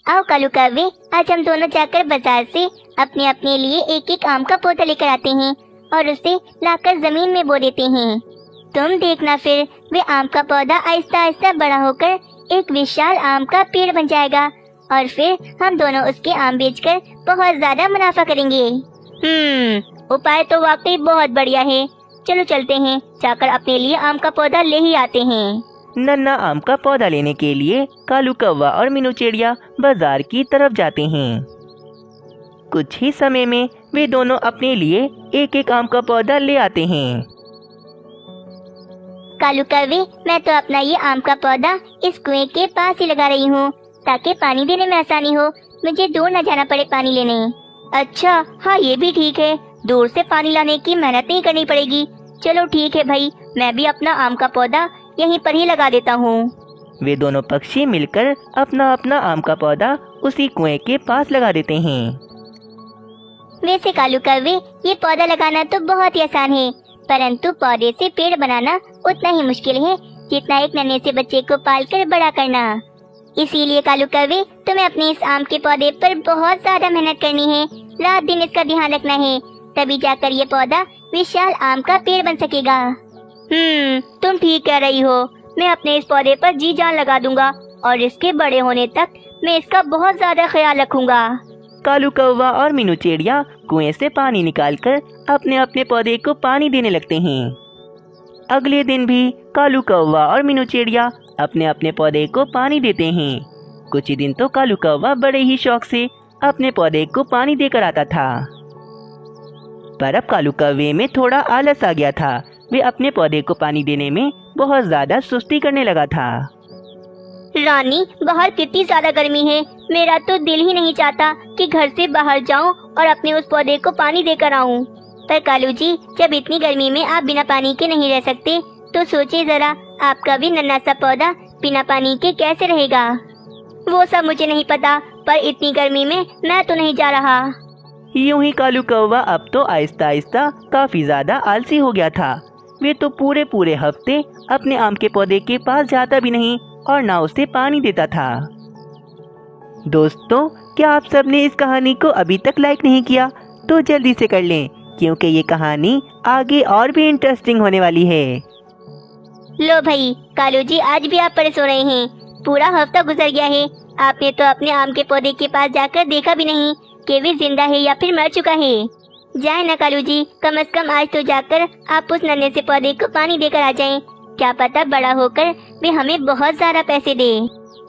आओ कालू कौवे, आज हम दोनों जाकर बाजार से अपने अपने लिए एक एक आम का पौधा लेकर आते हैं और उसे लाकर जमीन में बो देते हैं। तुम देखना फिर वे आम का पौधा आहिस्ता आहिस्ता बड़ा होकर एक विशाल आम का पेड़ बन जाएगा और फिर हम दोनों उसके आम बेचकर बहुत ज्यादा मुनाफा करेंगे। उपाय तो वाकई बहुत बढ़िया है। चलो चलते हैं, जाकर अपने लिए आम का पौधा ले ही आते हैं। नन्ना आम का पौधा लेने के लिए कालू कौवा और मीनू चिड़िया बाजार की तरफ जाते हैं। कुछ ही समय में वे दोनों अपने लिए एक एक आम का पौधा ले आते हैं। कालू कौवे, मैं तो अपना ये आम का पौधा इस कुएं के पास ही लगा रही हूँ ताकि पानी देने में आसानी हो, मुझे दूर न जाना पड़े पानी लेने। अच्छा, हाँ ये भी ठीक है, दूर से पानी लाने की मेहनत नहीं करनी पड़ेगी। चलो ठीक है भाई, मैं भी अपना आम का पौधा यहीं पर ही लगा देता हूँ। वे दोनों पक्षी मिलकर अपना अपना आम का पौधा उसी कुएं के पास लगा देते हैं। वैसे कालू कौवे, ये पौधा लगाना तो बहुत ही आसान है, परंतु पौधे से पेड़ बनाना उतना ही मुश्किल है जितना एक नन्हे से बच्चे को पालकर बड़ा करना। इसीलिए कालू कौवे, तुम्हें अपने इस आम के पौधे पर बहुत ज्यादा मेहनत करनी है, रात दिन इसका ध्यान रखना है, तभी जाकर ये पौधा विशाल आम का पेड़ बन सकेगा। तुम ठीक कह रही हो, मैं अपने इस पौधे पर जी जान लगा दूंगा और इसके बड़े होने तक मैं इसका बहुत ज्यादा ख्याल रखूंगा। कालू कौवा और मीनू चिड़िया कुएं से पानी निकालकर अपने अपने पौधे को पानी देने लगते हैं। अगले दिन भी कालू कौवा और मीनू चिड़िया अपने अपने पौधे को पानी देते हैं। कुछ ही दिन तो कालू कौवा बड़े ही शौक से अपने पौधे को पानी देकर आता था, पर अब कालू कौवे में थोड़ा आलस आ गया था। वे अपने पौधे को पानी देने में बहुत ज्यादा सुस्ती करने लगा था। रानी, बाहर कितनी ज्यादा गर्मी है, मेरा तो दिल ही नहीं चाहता कि घर से बाहर जाऊं और अपने उस पौधे को पानी देकर आऊं। पर कालू जी, जब इतनी गर्मी में आप बिना पानी के नहीं रह सकते, तो सोचिए जरा, आपका भी नन्हा सा पौधा बिना पानी के कैसे रहेगा। वो सब मुझे नहीं पता, पर इतनी गर्मी में मैं तो नहीं जा रहा। यूं ही कालू कौवा अब तो आहिस्ता आहिस्ता काफी ज्यादा आलसी हो गया था। वे तो पूरे हफ्ते अपने आम के पौधे के पास जाता भी नहीं और ना उसे पानी देता था। दोस्तों, क्या आप सबने इस कहानी को अभी तक लाइक नहीं किया तो जल्दी से कर लें, क्योंकि ये कहानी आगे और भी इंटरेस्टिंग होने वाली है। लो भाई, कालू जी आज भी आप परे सो रहे हैं। पूरा हफ्ता गुजर गया है, आपने तो अपने आम के पौधे के पास जाकर देखा भी नहीं कि वे जिंदा है या फिर मर चुका है। जाए ना कालू जी, कम से कम आज तो जाकर आप उस नन्हे से पौधे को पानी देकर आ जाएं। क्या पता बड़ा होकर वे हमें बहुत ज्यादा पैसे दे।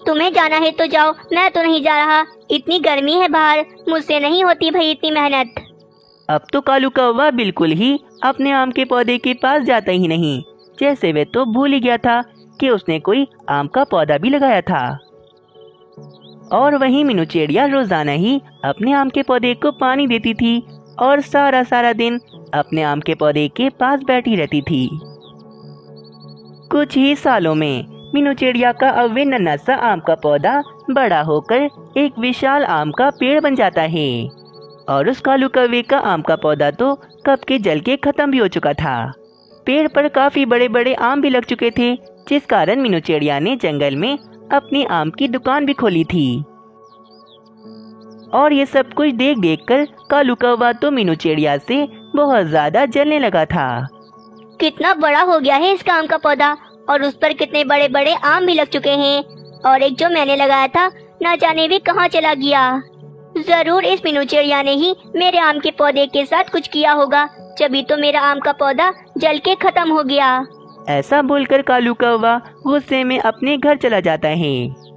तुम्हें जाना है तो जाओ, मैं तो नहीं जा रहा, इतनी गर्मी है बाहर, मुझसे नहीं होती भाई इतनी मेहनत। अब तो कालू कौवा बिल्कुल ही अपने आम के पौधे के पास जाता ही नहीं, जैसे वे तो भूल ही गया था कि उसने कोई आम का पौधा भी लगाया था। और वहीं मीनू चिड़िया रोजाना ही अपने आम के पौधे को पानी देती थी और सारा दिन अपने आम के पौधे के पास बैठी रहती थी। कुछ ही सालों में मीनू चिड़िया का अब वे नन्हा सा आम का पौधा बड़ा होकर एक विशाल आम का पेड़ बन जाता है और उस कालू कौवे का आम का पौधा तो कब के जल के खत्म भी हो चुका था। पेड़ पर काफी बड़े बड़े आम भी लग चुके थे, जिस कारण मीनू चिड़िया ने जंगल में अपनी आम की दुकान भी खोली थी। और ये सब कुछ देख कर कालू कौवा तो मीनू चिड़िया से बहुत ज्यादा जलने लगा था। कितना बड़ा हो गया है इसका आम का पौधा और उस पर कितने बड़े बड़े आम भी लग चुके हैं, और एक जो मैंने लगाया था न जाने भी कहाँ चला गया। जरूर इस मीनू चिड़िया ने ही मेरे आम के पौधे के साथ कुछ किया होगा, तभी तो मेरा आम का पौधा जल के खत्म हो गया। ऐसा बोलकर कालू कौवा गुस्से में अपने घर चला जाता है।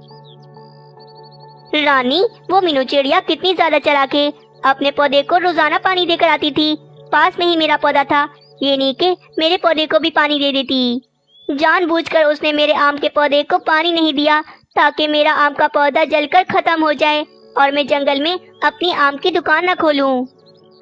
रानी, वो मीनू चिड़िया कितनी ज्यादा चालाक है, अपने पौधे को रोजाना पानी देकर आती थी। पास में ही मेरा पौधा था, ये नहीं कि मेरे पौधे को भी पानी दे देती। जानबूझकर उसने मेरे आम के पौधे को पानी नहीं दिया ताकि मेरा आम का पौधा जलकर खत्म हो जाए और मैं जंगल में अपनी आम की दुकान न खोलूं।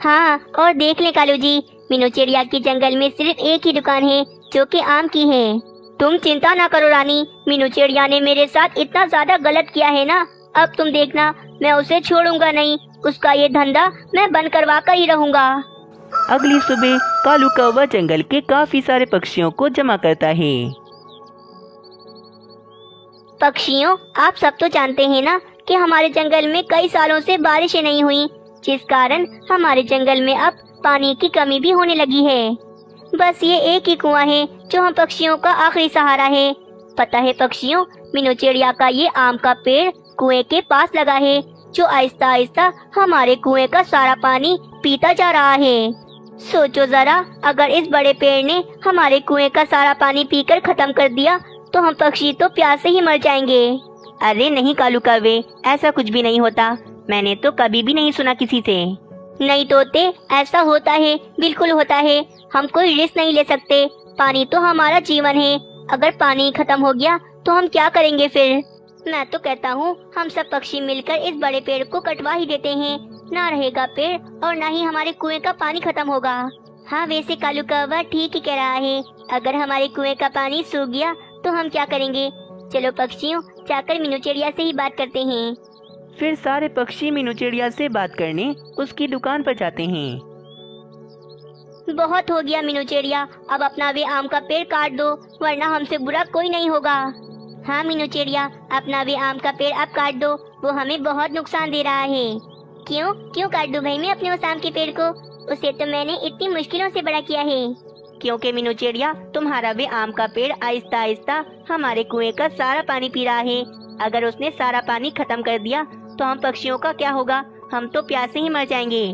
हाँ, और देख ले कालू जी, मीनू चिड़िया की जंगल में सिर्फ एक ही दुकान है जो कि आम की है। तुम चिंता ना करो रानी, मीनू चिड़िया ने मेरे साथ इतना ज्यादा गलत किया है ना, अब तुम देखना, मैं उसे छोड़ूंगा नहीं, उसका ये धंधा मैं बंद करवा कर ही रहूंगा। अगली सुबह कालू कौवा जंगल के काफी सारे पक्षियों को जमा करता है। पक्षियों, आप सब तो जानते हैं ना कि हमारे जंगल में कई सालों से बारिशें नहीं हुई, जिस कारण हमारे जंगल में अब पानी की कमी भी होने लगी है। बस ये एक ही कुआं है जो हम पक्षियों का आखिरी सहारा है। पता है पक्षियों, मीनू चिड़िया का ये आम का पेड़ कुएं के पास लगा है, जो आहिस्ता आहिस्ता हमारे कुएं का सारा पानी पीता जा रहा है। सोचो जरा, अगर इस बड़े पेड़ ने हमारे कुएं का सारा पानी पीकर खत्म कर दिया तो हम पक्षी तो प्यास से ही मर जाएंगे। अरे नहीं कालू कौवे, ऐसा कुछ भी नहीं होता। मैंने तो कभी भी नहीं सुना किसी से। नहीं तोते, ऐसा होता है, बिल्कुल होता है। हम कोई रिस्क नहीं ले सकते। पानी तो हमारा जीवन है। अगर पानी खत्म हो गया तो हम क्या करेंगे फिर? मैं तो कहता हूँ हम सब पक्षी मिलकर इस बड़े पेड़ को कटवा ही देते हैं। ना रहेगा पेड़ और ना ही हमारे कुएं का पानी खत्म होगा। हाँ, वैसे कालू कौवा ठीक ही कह रहा है। अगर हमारे कुएं का पानी सूख गया तो हम क्या करेंगे? चलो पक्षियों, जाकर मीनू चिड़िया से ही बात करते हैं। फिर सारे पक्षी मीनू चिड़िया से बात करने उसकी दुकान पर जाते हैं। बहुत हो गया मीनू चिड़िया, अब अपना वे आम का पेड़ काट दो, वरना हमसे बुरा कोई नहीं होगा। हाँ मीनू चिड़िया, अपना वे आम का पेड़ अब काट दो, वो हमें बहुत नुकसान दे रहा है। क्यों काट दूं भाई मैं अपने उस आम के पेड़ को? उसे तो मैंने इतनी मुश्किलों से बड़ा किया है। क्योंकि मीनू चिड़िया, तुम्हारा वे आम का पेड़ आहिस्ता आहिस्ता हमारे कुएं का सारा पानी पी रहा है। अगर उसने सारा पानी खत्म कर दिया तो हम पक्षियों का क्या होगा? हम तो प्यास से ही मर जाएंगे।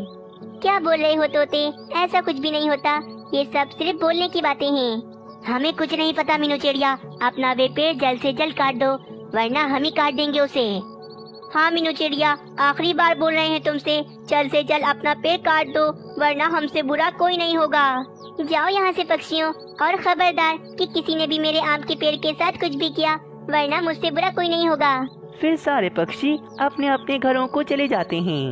क्या बोल रहे हो तोते? ऐसा कुछ भी नहीं होता, ये सब सिर्फ बोलने की बातें हैं। हमें कुछ नहीं पता मीनू चिड़िया, अपना वे पेड़ जल्द से जल्द काट दो, वरना हम ही काट देंगे उसे। हाँ मीनू चिड़िया, आखिरी बार बोल रहे हैं तुमसे, जल्द से जल्द अपना पेड़ काट दो, वरना हमसे बुरा कोई नहीं होगा। जाओ यहाँ से पक्षियों, और खबरदार कि किसी ने भी मेरे आम के पेड़ के साथ कुछ भी किया, वरना मुझसे बुरा कोई नहीं होगा। फिर सारे पक्षी अपने अपने घरों को चले जाते हैं।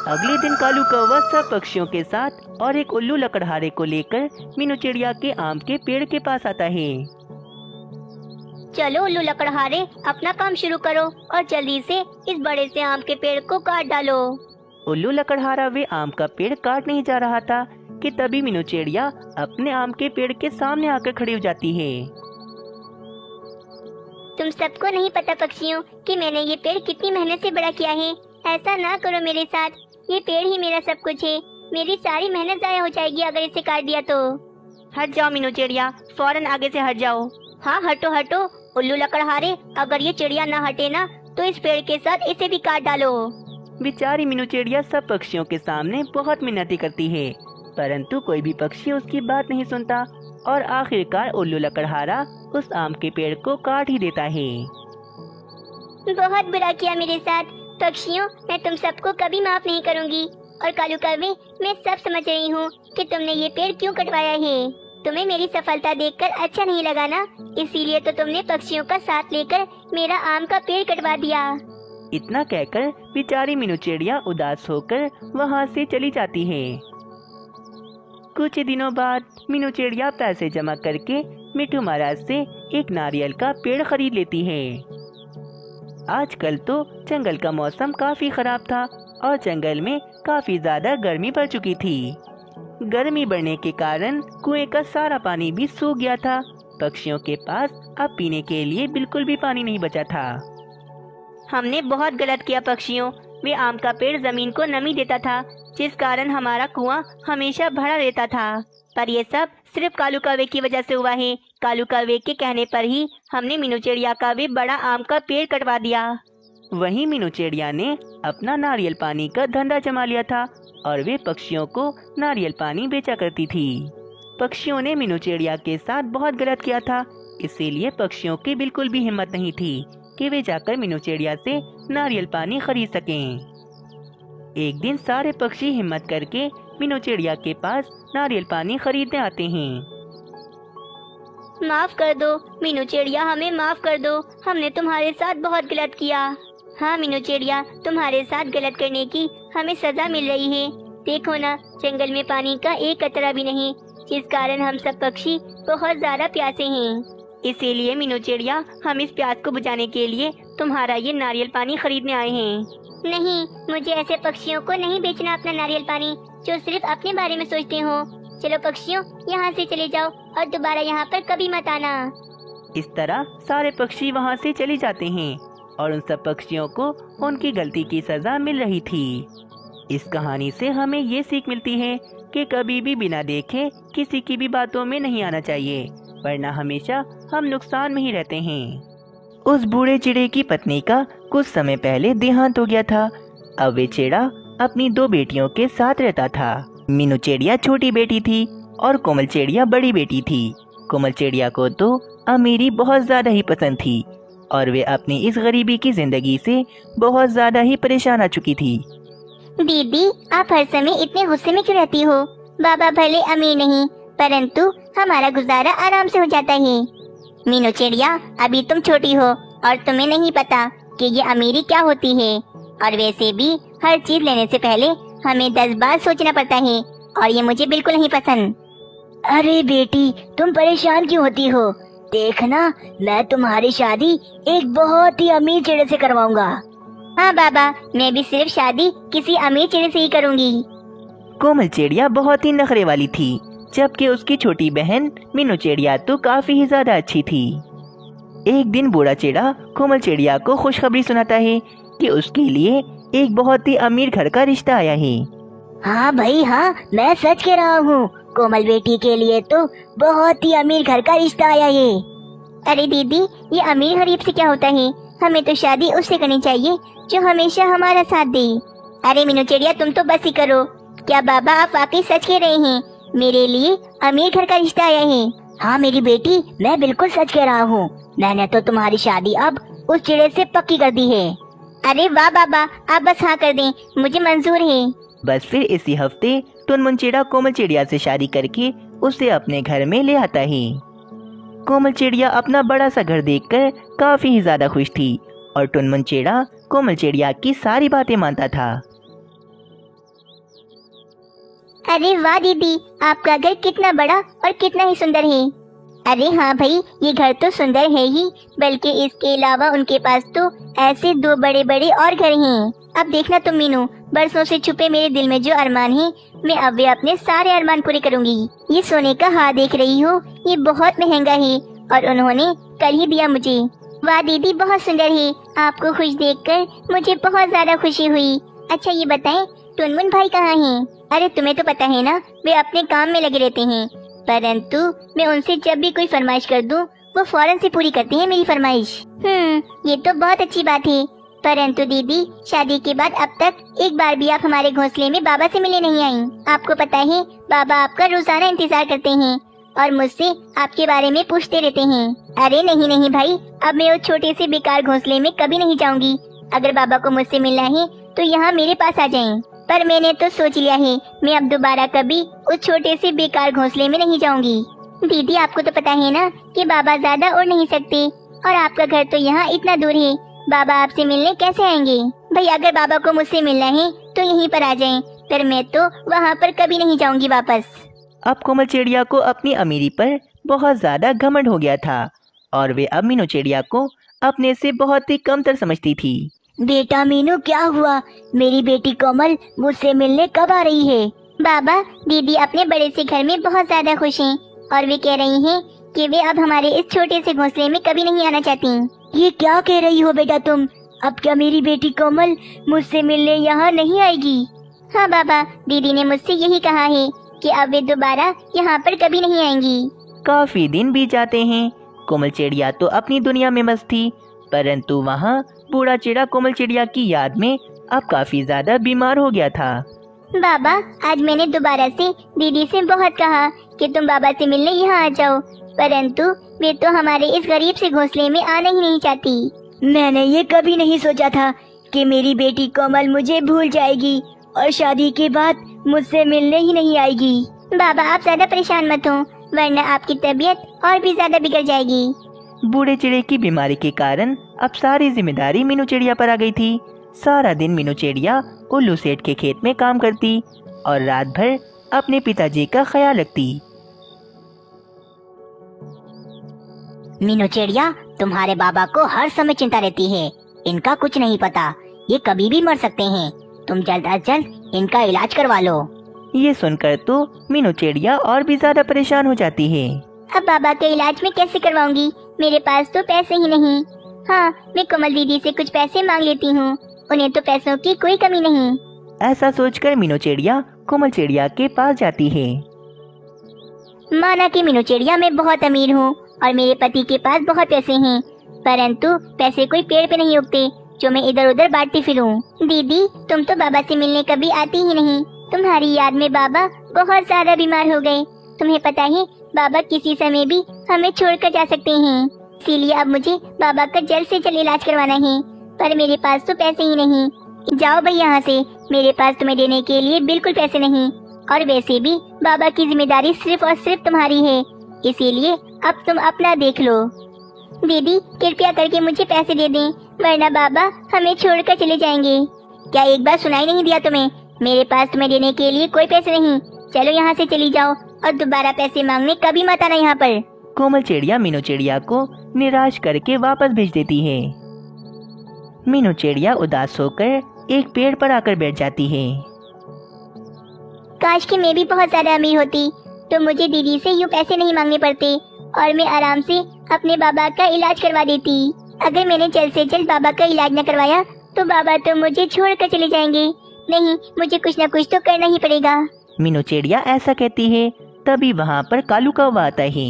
अगले दिन कालू कौवा सब पक्षियों के साथ और एक उल्लू लकड़हारे को लेकर मीनू चिड़िया के आम के पेड़ के पास आता है। चलो उल्लू लकड़हारे, अपना काम शुरू करो और जल्दी से इस बड़े से आम के पेड़ को काट डालो। उल्लू लकड़हारा वे आम का पेड़ काट नहीं जा रहा था कि तभी मीनू चिड़िया अपने आम के पेड़ के सामने आकर खड़ी हो जाती है। तुम सबको नहीं पता पक्षियों कि मैंने ये पेड़ कितनी मेहनत से बड़ा किया है। ऐसा ना करो मेरे साथ, ये पेड़ ही मेरा सब कुछ है। मेरी सारी मेहनत जाया हो जाएगी अगर इसे काट दिया तो। हट जाओ मीनू चिड़िया, फौरन आगे से हट जाओ। हाँ हटो हटो उल्लू लकड़हारे, अगर ये चिड़िया ना हटे ना तो इस पेड़ के साथ इसे भी काट डालो। बेचारी मीनू चिड़िया सब पक्षियों के सामने बहुत मिन्नतें करती है, परंतु कोई भी पक्षी उसकी बात नहीं सुनता और आखिरकार उल्लू लकड़हारा उस आम के पेड़ को काट ही देता है। बहुत बुरा किया मेरे साथ पक्षियों, मैं तुम सबको कभी माफ नहीं करूंगी। और कालू कौवे, मैं सब समझ रही हूँ कि तुमने ये पेड़ क्यों कटवाया है। तुम्हें मेरी सफलता देखकर अच्छा नहीं लगा ना, इसीलिए तो तुमने पक्षियों का साथ लेकर मेरा आम का पेड़ कटवा दिया। इतना कहकर बेचारी मीनू चिड़िया उदास होकर वहाँ से चली जाती है। कुछ दिनों बाद मीनू चिड़िया पैसे जमा करके मिट्टू महाराज से एक नारियल का पेड़ खरीद लेती है। आजकल तो जंगल का मौसम काफी खराब था और जंगल में काफी ज्यादा गर्मी बढ़ चुकी थी। गर्मी बढ़ने के कारण कुएं का सारा पानी भी सूख गया था। पक्षियों के पास अब पीने के लिए बिल्कुल भी पानी नहीं बचा था। हमने बहुत गलत किया पक्षियों, वे आम का पेड़ जमीन को नमी देता था, जिस कारण हमारा कुआं हमेशा भरा रहता था। पर ये सब सिर्फ कालू कौवे की वजह से हुआ है। कालू कौवे के कहने पर ही हमने मीनू चिड़िया का भी बड़ा आम का पेड़ कटवा दिया। वहीं मीनू चिड़िया ने अपना नारियल पानी का धंधा जमा लिया था और वे पक्षियों को नारियल पानी बेचा करती थी। पक्षियों ने मीनू चिड़िया के साथ बहुत गलत किया था, इसीलिए पक्षियों की बिल्कुल भी हिम्मत नहीं थी कि वे जाकर मीनू चिड़िया से नारियल पानी खरीद सकें। एक दिन सारे पक्षी हिम्मत करके मीनू चिड़िया के पास नारियल पानी खरीदने आते हैं। माफ कर दो मीनू चिड़िया, हमें माफ कर दो, हमने तुम्हारे साथ बहुत गलत किया। हाँ मीनू चिड़िया, तुम्हारे साथ गलत करने की हमें सजा मिल रही है। देखो ना, जंगल में पानी का एक कतरा भी नहीं, जिस कारण हम सब पक्षी बहुत ज्यादा प्यासे हैं। इसीलिए मीनू चिड़िया, हम इस प्यास को बुझाने के लिए तुम्हारा ये नारियल पानी खरीदने आए हैं। नहीं, मुझे ऐसे पक्षियों को नहीं बेचना अपना नारियल पानी जो सिर्फ अपने बारे में सोचते हो। चलो पक्षियों, यहाँ से चले जाओ और दोबारा यहाँ पर कभी मत आना। इस तरह सारे पक्षी वहाँ से चले जाते हैं और उन सब पक्षियों को उनकी गलती की सजा मिल रही थी। इस कहानी से हमें ये सीख मिलती है कि कभी भी बिना देखे किसी की भी बातों में नहीं आना चाहिए, वरना हमेशा हम नुकसान में ही रहते हैं। उस बूढ़े चिड़े की पत्नी का कुछ समय पहले देहांत हो गया था। अब वे चिड़ा अपनी 2 बेटियों के साथ रहता था। मीनू चिड़िया छोटी बेटी थी और कोमल चिड़िया बड़ी बेटी थी। कोमल चिड़िया को तो अमीरी बहुत ज्यादा ही पसंद थी और वे अपनी इस गरीबी की जिंदगी से बहुत ज्यादा ही परेशान आ चुकी थी। दीदी, आप हर समय इतने गुस्से में क्यों रहती हो? बाबा भले अमीर नहीं, परंतु हमारा गुजारा आराम से हो जाता है। मीनू चिड़िया, अभी तुम छोटी हो और तुम्हें नहीं पता कि ये अमीरी क्या होती है, और वैसे भी हर चीज लेने से पहले हमें 10 बार सोचना पड़ता है, और ये मुझे बिल्कुल नहीं पसंद। अरे बेटी, तुम परेशान क्यों होती हो? देखना, मैं तुम्हारी शादी एक बहुत ही अमीर चिड़े से करवाऊंगा। हाँ बाबा, मैं भी सिर्फ शादी किसी अमीर चिड़े से ही करूंगी। कोमल चिड़िया बहुत ही नखरे वाली थी, जबकि उसकी छोटी बहन मीनू चिड़िया तो काफी ही ज्यादा अच्छी थी। एक दिन बूढ़ा चिड़ा कोमल चिड़िया को खुशखबरी सुनाता है कि उसके लिए एक बहुत ही अमीर घर का रिश्ता आया है। हाँ भाई हाँ, मैं सच कह रहा हूँ, कोमल बेटी के लिए तो बहुत ही अमीर घर का रिश्ता आया है। अरे दीदी, ये अमीर गरीब से क्या होता है? हमें तो शादी उससे करनी चाहिए जो हमेशा हमारा साथ दे। अरे मीनू चिड़िया, तुम तो बस ही करो। क्या बाबा आप वाकई सच कह रहे हैं? मेरे लिए अमीर घर का रिश्ता आया है। हाँ मेरी बेटी, मैं बिल्कुल सच कह रहा हूँ। मैंने तो तुम्हारी शादी अब उस चिड़े से पक्की कर दी है। अरे वाह बाबा, आप बस हाँ कर दें, मुझे मंजूर है। बस फिर इसी हफ्ते टुनमुन चिड़ा कोमल चिड़िया से शादी करके उसे अपने घर में ले आता है। कोमल चिड़िया अपना बड़ा सा घर देखकर काफी ही ज्यादा खुश थी और टुनमुन चिड़ा कोमल चिड़िया की सारी बातें मानता था। अरे वाह दीदी, आपका घर कितना बड़ा और कितना ही सुंदर है। अरे हाँ भाई, ये घर तो सुंदर है ही, बल्कि इसके अलावा उनके पास तो ऐसे 2 बड़े बड़े और घर हैं। अब देखना तुम मीनू, बरसों से छुपे मेरे दिल में जो अरमान है, मैं अब वे अपने सारे अरमान पूरे करूंगी। ये सोने का हार देख रही हो, ये बहुत महंगा है और उन्होंने कल ही दिया मुझे। वाह दीदी, बहुत सुंदर है। आपको खुश देखकर मुझे बहुत ज्यादा खुशी हुई। अच्छा ये बताएं, टुनमुन भाई कहाँ हैं? अरे तुम्हें तो पता है ना, वे अपने काम में लगे रहते हैं, परंतु मैं उनसे जब भी कोई फरमाइश कर दूं, वो फौरन से पूरी करते हैं मेरी फरमाइश। ये तो बहुत अच्छी बात है। परंतु दीदी, शादी के बाद अब तक एक बार भी आप हमारे घोंसले में बाबा से मिलने नहीं आई। आपको पता है, बाबा आपका रोजाना इंतजार करते हैं और मुझसे आपके बारे में पूछते रहते हैं। अरे नहीं नहीं भाई, अब मैं उस छोटे से बेकार घोंसले में कभी नहीं जाऊंगी। अगर बाबा को मुझसे मिलना है तो यहाँ मेरे पास आ जाएं। पर मैंने तो सोच लिया है, मैं अब दोबारा कभी उस छोटे से बेकार घोंसले में नहीं जाऊंगी। दीदी आपको तो पता है ना कि बाबा ज्यादा उड़ नहीं सकते, और आपका घर तो यहाँ इतना दूर है, बाबा आपसे मिलने कैसे आएंगे? भाई अगर बाबा को मुझसे मिलना है तो यहीं पर आ जाएं, पर मैं तो वहाँ पर कभी नहीं जाऊंगी वापस। अब कोमल चिड़िया को अपनी अमीरी पर बहुत ज्यादा घमंड हो गया था और वे अब मीनू चिड़िया को अपने से बहुत ही कमतर समझती थी। बेटा मीनू, क्या हुआ? मेरी बेटी कोमल मुझसे मिलने कब आ रही है? बाबा, दीदी अपने बड़े से घर में बहुत ज्यादा खुश हैं और वे कह रही हैं कि वे अब हमारे इस छोटे से घोंसले में कभी नहीं आना चाहती। ये क्या कह रही हो बेटा तुम? अब क्या मेरी बेटी कोमल मुझसे मिलने यहाँ नहीं आएगी? हाँ बाबा, दीदी ने मुझसे यही कहा है कि अब वे दोबारा यहाँ पर कभी नहीं आएंगी। काफी दिन बीत जाते हैं। कोमल चिड़िया तो अपनी दुनिया में मस्त थी, परंतु वहाँ बूढ़ा चिड़ा कोमल चिड़िया की याद में अब काफी ज्यादा बीमार हो गया था। बाबा, आज मैंने दोबारा से दीदी से बहुत कहा कि तुम बाबा से मिलने यहाँ आ जाओ, परंतु वे तो हमारे इस गरीब से घोंसले में आना ही नहीं चाहती। मैंने ये कभी नहीं सोचा था कि मेरी बेटी कोमल मुझे भूल जाएगी और शादी के बाद मुझसे मिलने ही नहीं आएगी। बाबा आप ज्यादा परेशान मत हो, वरना आपकी तबीयत और भी ज्यादा बिगड़ जाएगी। बूढ़े चिड़े की बीमारी के कारण अब सारी जिम्मेदारी मीनू चिड़िया पर आ गई थी। सारा दिन मीनू चिड़िया उल्लू सेठ के खेत में काम करती और रात भर अपने पिताजी का ख्याल रखती। मीनू चिड़िया, तुम्हारे बाबा को हर समय चिंता रहती है, इनका कुछ नहीं पता, ये कभी भी मर सकते हैं। तुम जल्द अज जल्द इनका इलाज करवा लो। ये सुनकर तो मीनू चिड़िया और भी ज्यादा परेशान हो जाती है। अब बाबा के इलाज में कैसे करवाऊंगी? मेरे पास तो पैसे ही नहीं। हाँ, मैं कोमल दीदी से कुछ पैसे मांग लेती हूँ, उन्हें तो पैसों की कोई कमी नहीं। ऐसा सोचकर मीनू चिड़िया कोमल चिड़िया के पास जाती है। माना कि मीनू चिड़िया मैं बहुत अमीर हूँ और मेरे पति के पास बहुत पैसे हैं, परंतु पैसे कोई पेड़ पे नहीं उगते जो मैं इधर उधर बांटती फिरूं। दीदी, तुम तो बाबा से मिलने कभी आती ही नहीं। तुम्हारी याद में बाबा बहुत ज्यादा बीमार हो गए। तुम्हें पता है बाबा किसी समय भी हमें छोड़कर जा सकते हैं, इसीलिए अब मुझे बाबा का जल्द से जल्द इलाज करवाना है, पर मेरे पास तो पैसे ही नहीं। जाओ भाई यहाँ से, मेरे पास तुम्हें देने के लिए बिल्कुल पैसे नहीं, और वैसे भी बाबा की जिम्मेदारी सिर्फ और सिर्फ तुम्हारी है, इसीलिए अब तुम अपना देख लो। दीदी, कृपया करके मुझे पैसे दे दें, वरना बाबा हमें छोड़कर चले जाएंगे। क्या एक बार सुनाई नहीं दिया तुम्हें? मेरे पास तुम्हें देने के लिए कोई पैसे नहीं। चलो यहाँ से चली जाओ और दोबारा पैसे मांगने कभी मत आना यहाँ पर। कोमल चिड़िया मीनू चिड़िया को निराश करके वापस भेज देती है। मीनू चिड़िया उदास होकर एक पेड़ पर आकर बैठ जाती है। काश कि मैं भी बहुत ज्यादा अमीर होती तो मुझे दीदी से यूँ पैसे नहीं मांगने पड़ते और मैं आराम से अपने बाबा का इलाज करवा देती। अगर मैंने जल्द से जल्द बाबा का इलाज न करवाया तो बाबा तो मुझे छोड़कर चले जाएंगे। नहीं, मुझे कुछ न कुछ तो करना ही पड़ेगा। मीनू चिड़िया ऐसा कहती है, तभी वहाँ पर कालू कौवा आता है।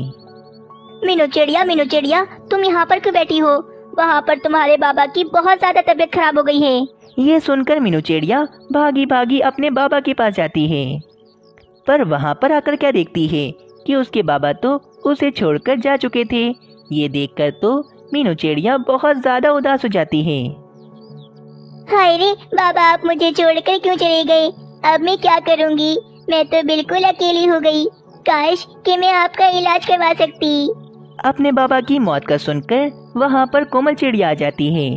मीनू चिड़िया, तुम यहाँ पर क्यों बैठी हो? वहाँ पर तुम्हारे बाबा की बहुत ज्यादा तबीयत खराब हो गई है। ये सुनकर मीनू चिड़िया भागी भागी अपने बाबा के पास जाती है, पर वहाँ पर आकर क्या देखती है कि उसके बाबा तो उसे छोड़कर जा चुके थे। ये देखकर तो मीनू चिड़िया बहुत ज्यादा उदास हो जाती है। हाय रे बाबा, आप मुझे छोड़कर क्यों चले गए? अब मैं क्या करूँगी? मैं तो बिल्कुल अकेली हो गई। काश कि मैं आपका इलाज करवा सकती। अपने बाबा की मौत का सुनकर वहाँ पर कोमल चिड़िया आ जाती है।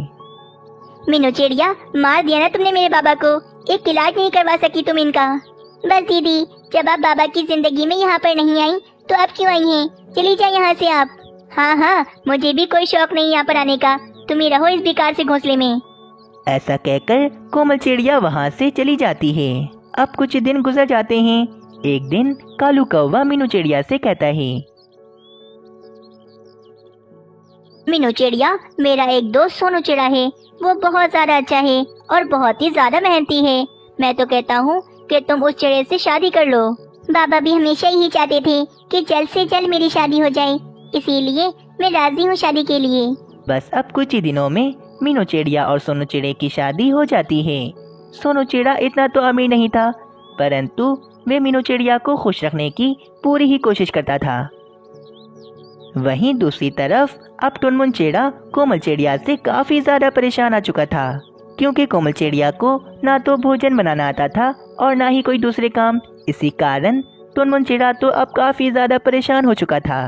मीनू चिड़िया, मार दिया ना तुमने मेरे बाबा को, एक इलाज नहीं करवा सकी तुम इनका। बस दीदी, जब आप बाबा की जिंदगी में यहाँ पर नहीं आई तो अब क्यों आई हैं? चली जाए यहाँ से आप। हाँ, मुझे भी कोई शौक नहीं यहाँ पर आने का, तुम ही रहो इस बेकार से घोंसले में। ऐसा कहकर कोमल चिड़िया वहाँ से चली जाती है। अब कुछ दिन गुजर जाते हैं। एक दिन कालू कौवा मीनू चिड़िया से कहता है, मीनू चिड़िया, मेरा एक दोस्त सोनू चिड़ा है, वो बहुत ज्यादा अच्छा है और बहुत ही ज्यादा मेहनती है। मैं तो कहता हूँ कि तुम उस चिड़े से शादी कर लो। बाबा भी हमेशा यही चाहते थे कि जल्द से जल्द मेरी शादी हो जाए, इसीलिए मैं राजी हूँ शादी के लिए। बस अब कुछ ही दिनों में मीनू चिड़िया और सोनू चिड़े की शादी हो जाती है। सोनू चिड़ा इतना तो अमीर नहीं था, परंतु वे मीनू चिड़िया को खुश रखने की पूरी ही कोशिश करता था। वहीं दूसरी तरफ अब टुनमुन चिड़ा कोमल चिड़िया से काफी ज्यादा परेशान आ चुका था, क्योंकि कोमल चिड़िया को ना तो भोजन बनाना आता था और ना ही कोई दूसरे काम। इसी कारण टुनमुन चिड़ा तो अब काफी ज्यादा परेशान हो चुका था।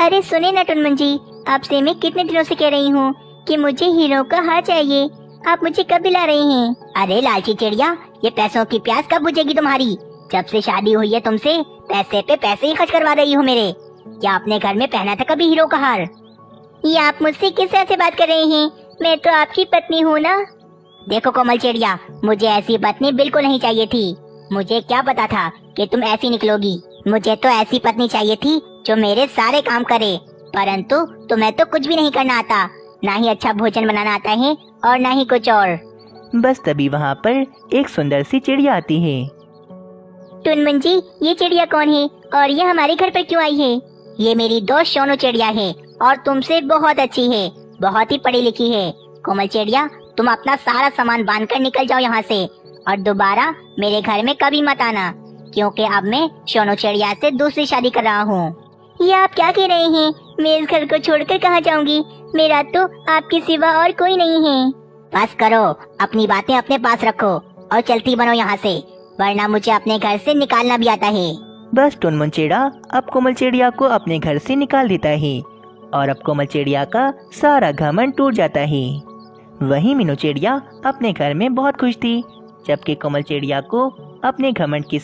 अरे सुने ना टुनमुन जी, आपसे मैं कितने दिनों से कह रही हूँ कि मुझे हीरो का हार चाहिए, आप मुझे कब दिला रहे हैं? अरे लालची चिड़िया, ये पैसों की प्यास कब बुझेगी तुम्हारी? जब से शादी हुई है तुमसे पैसे पे पैसे ही खर्च करवा रही हो मेरे। क्या आपने घर में पहना था कभी हीरो का हार? ये आप मुझसे किस तरह से बात कर रहे हैं? मैं तो आपकी पत्नी हूँ ना। देखो कोमल चिड़िया, मुझे ऐसी पत्नी बिल्कुल नहीं चाहिए थी। मुझे क्या पता था कि तुम ऐसी निकलोगी। मुझे तो ऐसी पत्नी चाहिए थी जो मेरे सारे काम करे, परंतु तुम्हें तो कुछ भी नहीं करना आता, ना ही अच्छा भोजन बनाना आता है और ना ही कुछ और। बस तभी वहाँ पर एक सुंदर सी चिड़िया आती है। टुनमुन जी, ये चिड़िया कौन है और ये हमारे घर पर क्यों आई है? ये मेरी दोस्त सोनू चिड़िया है और तुमसे बहुत अच्छी है, बहुत ही पढ़ी लिखी है। कोमल चिड़िया, तुम अपना सारा सामान बांध कर निकल जाओ यहाँ से और दोबारा मेरे घर में कभी मत आना, क्योंकि अब मैं सोनू चिड़िया से दूसरी शादी कर रहा हूँ। ये आप क्या कह रहे हैं? मैं इस घर को छोड़कर कहाँ जाऊँगी? मेरा तो आपके सिवा और कोई नहीं है। बस करो, अपनी बातें अपने पास रखो और चलती बनो यहाँ से, वरना मुझे अपने घर से निकालना भी आता है। बस टुनमुन चिड़ा अब कोमल चिड़िया को अपने घर से निकाल देता है और अब कोमल चिड़िया का सारा घमंड टूट जाता है। वहीं मीनू चिड़िया अपने घर में बहुत खुश थी, जबकि कोमल चिड़िया को अपने घमंड की